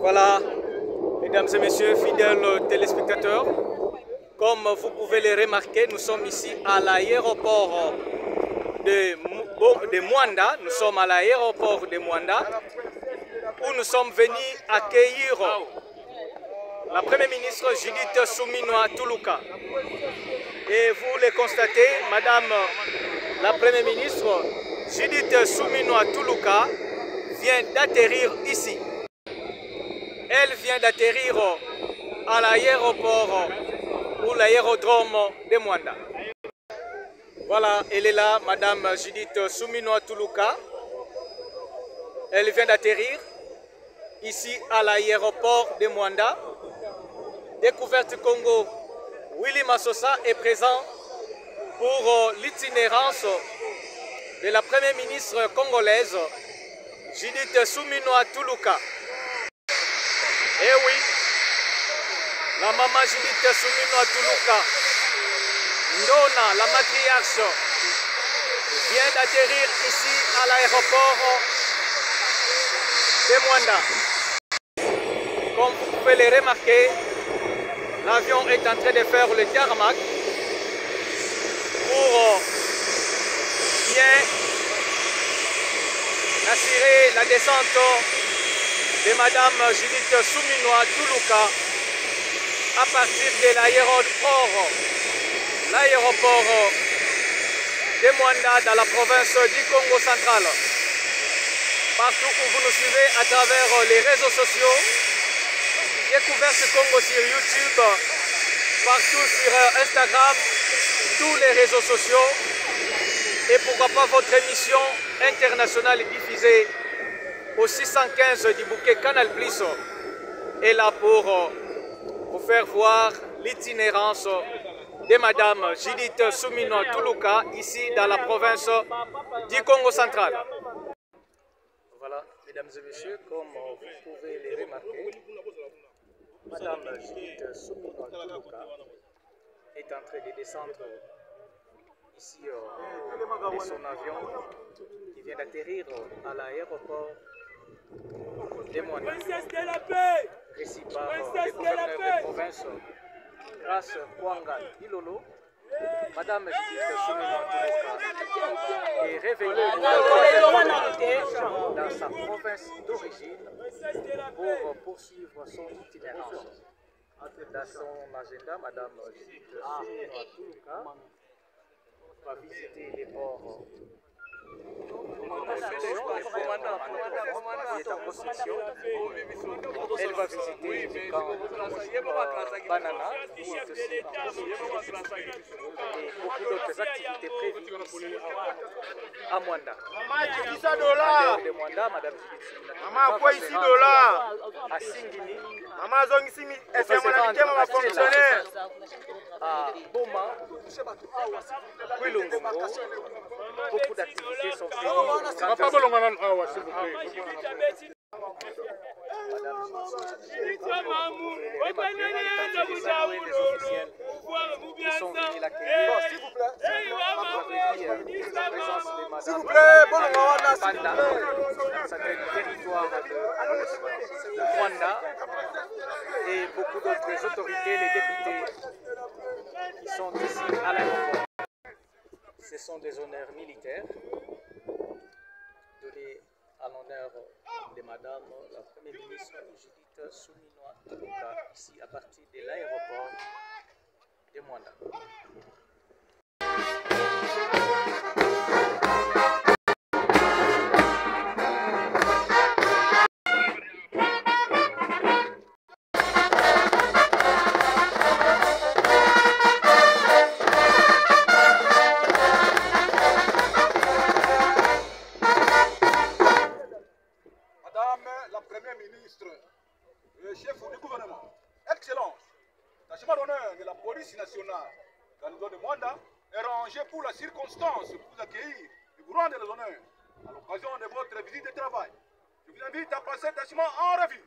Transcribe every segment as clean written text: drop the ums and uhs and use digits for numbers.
Voilà, mesdames et messieurs, fidèles téléspectateurs, comme vous pouvez le remarquer, nous sommes ici à l'aéroport de Mwanda. Nous sommes à l'aéroport de Mwanda où nous sommes venus accueillir la Première ministre Judith Suminwa Tuluka. Et vous le constatez, Madame la Première ministre Judith Suminwa Tuluka vient d'atterrir ici. Elle vient d'atterrir à l'aéroport ou l'aérodrome de Mwanda. Voilà, elle est là, Madame Judith Suminwa Tuluka. Elle vient d'atterrir ici à l'aéroport de Mwanda. Découverte Congo, Willy Massosa est présent pour l'itinérance de la Première ministre congolaise Judith Suminwa Tuluka. Eh oui, la maman Judith Suminwa Tuluka, Ndona, la matriarche, vient d'atterrir ici à l'aéroport de Mwanda. Comme vous pouvez le remarquer, l'avion est en train de faire le tarmac pour bien assurer la descente de Madame Judith Suminwa Tuluka à partir de l'aéroport de Mwanda dans la province du Congo central. Partout où vous nous suivez à travers les réseaux sociaux, Découverte Congo sur YouTube, partout sur Instagram, tous les réseaux sociaux et pourquoi pas votre émission internationale diffusée au 615 du bouquet Canal Plus est là pour vous faire voir l'itinérance de Madame Judith Suminwa Tuluka ici dans la province du Congo central. Voilà, mesdames et messieurs, comme vous pouvez les remarquer, Madame Judith Suminwa Tuluka est en train de descendre ici de son avion qui vient d'atterrir à l'aéroport de Mwanda. Récit par le gouverneur de province, grâce Kwanga Ilolo, Madame Judith Suminwa Tuluka est revenue dans sa province d'origine pour poursuivre son itinérance. Dans son agenda, Madame Judith Suminwa Tuluka va visiter les ports qui est en construction. Elle va visiter le camp Banana qui est aussi en construction et beaucoup d'autres activités prévues ici à Mwanda. En dehors de Mwanda, Madame Judith Suminwa à Singini, à Boma, Kwilungongo, beaucoup d'activités sont prévues. Ils sont venus l'accueillir. S'il vous plaît, Panda, ça c'est le territoire de Mwanda et beaucoup d'autres autorités, les députés qui sont ici à l'aéroport. Ce sont des honneurs militaires donnés à l'honneur de Madame la Première ministre Judith Suminwa Tuluka ici à partir de l'aéroport de Mwanda. Chef du gouvernement, Excellence, tâchement d'honneur de la police nationale, Canton de Mwanda, est rangé pour la circonstance pour vous accueillir et vous rendre les honneurs à l'occasion de votre visite de travail. Je vous invite à passer le tâchement en revue.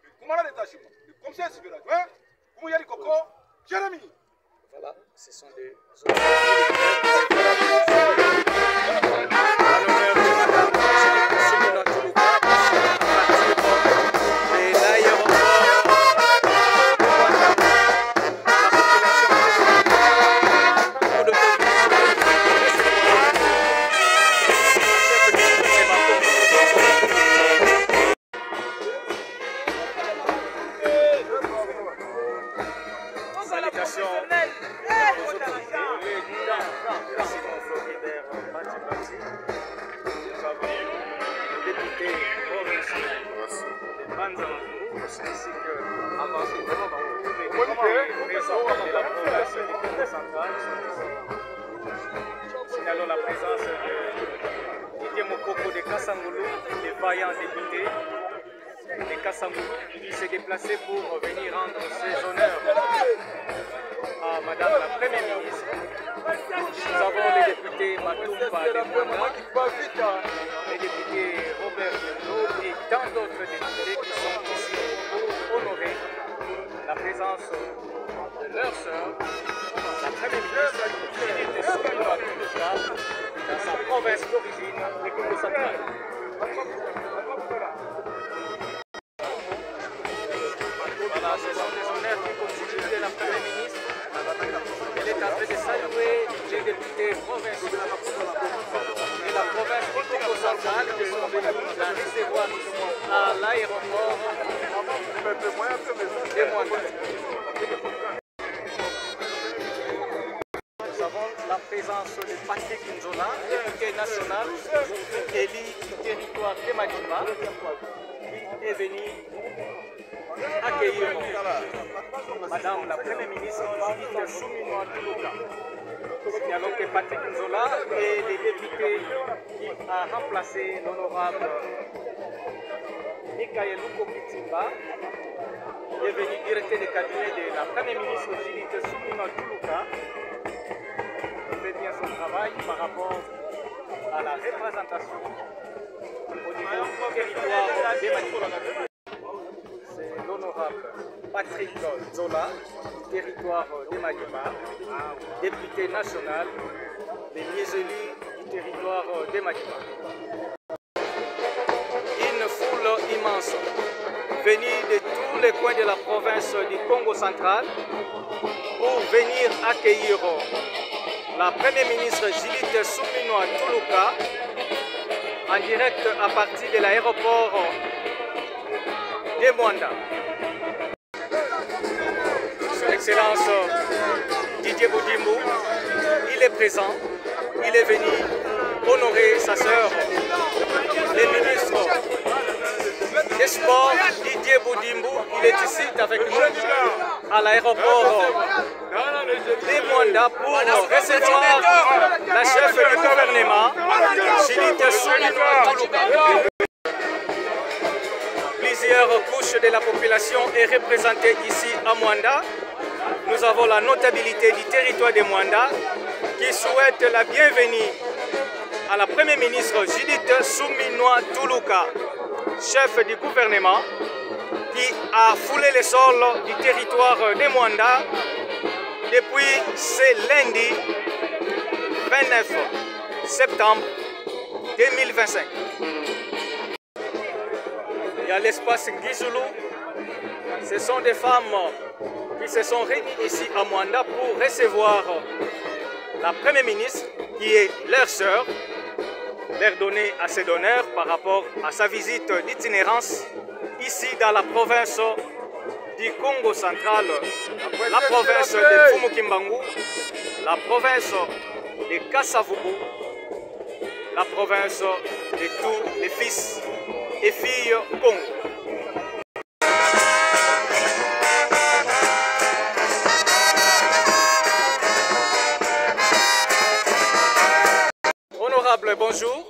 Le commandant de tâchement, le commissaire civil adjoint, Koumouya Koko, Jérémy. Voilà, ce sont des honneurs. Kwanza ainsi que tous les représentants de la province du Congo central sont ici. Signalons la présence de Didier Mokoko de Kassangoulou, les vaillants députés de Kassangoulou, qui s'est déplacé pour venir rendre ses honneurs à Madame la Première ministre. Nous avons les députés Matumba de Mwanda, les députés Robert Diallo et tant d'autres députés qui sont ici pour honorer la présence de leur sœur, la Première ministre Judith Suminwa Tuluka, dans sa province d'origine, le Congo central. Voilà, ce sont des honneurs qui continuent de la Première ministre. Elle est en train de saluer les députés provinciaux et la province du Congo central qui sont venus la recevoir à l'aéroport de Mwanda. Nous avons la présence de Patrick Nzola, député national élu du territoire de Madimba, qui est venu accueillir Madame la Première ministre Judith Suminwa Tuluka. Signalons que Patrick Nzola est le député qui a remplacé l'honorable Mikael Luko-Kitimba, qui est venu directeur de cabinet de la Première ministre Judith Suminwa Tuluka. Il fait bien son travail par rapport à la représentation au niveau du territoire des Manicolas. C'est l'honorable Patrick Nzola, du territoire de Madimba, député national, les mieux élus du territoire de Madimba. Une foule immense venue de tous les coins de la province du Congo central pour venir accueillir la Première ministre Judith Suminwa Tuluka en direct à partir de l'aéroport de Mwanda. Son Excellence Didier Boudimou, il est présent, il est venu honorer sa sœur, le ministre des Sports, Didier Boudimou, il est ici avec nous à l'aéroport de Mwanda pour recevoir la chef du gouvernement, Judith Suminwa Tuluka. Plusieurs couches de la population est représentée ici à Mwanda. Nous avons la notabilité du territoire de Mwanda qui souhaite la bienvenue à la Première ministre Judith Suminwa Tuluka, chef du gouvernement, qui a foulé le sol du territoire de Mwanda depuis ce lundi 29 septembre 2025. Et à l'espace Ngizulu, ce sont des femmes qui se sont réunies ici à Mwanda pour recevoir la Première ministre, qui est leur sœur, leur donner assez d'honneur par rapport à sa visite d'itinérance ici dans la province du Congo central, la province de Mfumukimbangu, la province de Kassavubu, la province de tous les fils et filles Congo. Honorable, bonjour.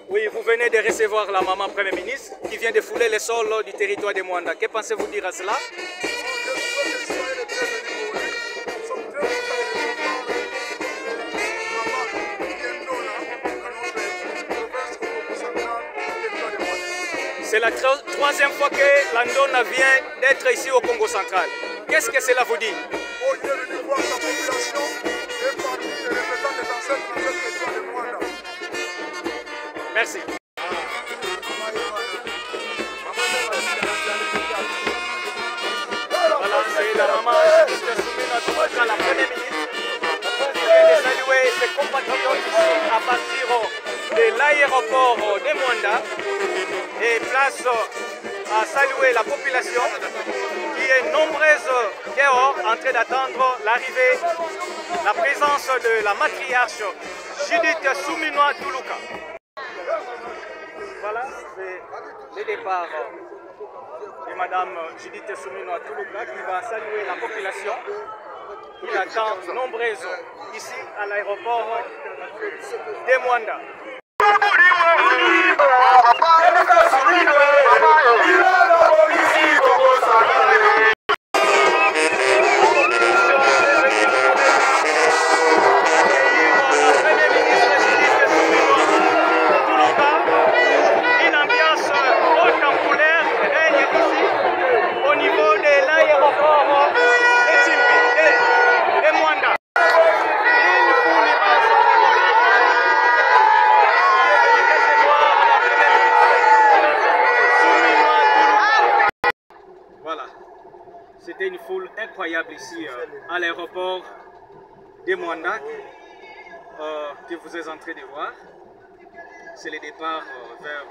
Oui, vous venez de recevoir la maman Première ministre qui vient de fouler les sols du territoire de Mwanda. Que pensez-vous dire à cela? C'est la troisième fois que l'Andona vient d'être ici au Congo central. Qu'est-ce que cela vous dit? Il est venu voir sa population et parmi les représentants des ancêtres de cette région de Mwanda. Merci. Voilà, c'est la maman Judith Suminwa Tuluka, la Première ministre. Qui vient de saluer ses compatriotes ici à partir de l'aéroport de Mwanda et place à saluer la population qui est nombreuse dehors en train d'attendre l'arrivée, la présence de la matriarche Judith Suminwa Tuluka. Voilà, c'est le départ Madame Judith Soumino Toulouka qui va saluer la population qui l'attend nombreuse ici à l'aéroport de Mwanda. C'était une foule incroyable ici à l'aéroport de Mwanda que vous êtes en train de voir. C'est le départ vers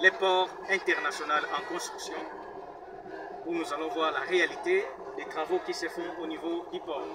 le port international en construction où nous allons voir la réalité des travaux qui se font au niveau du port.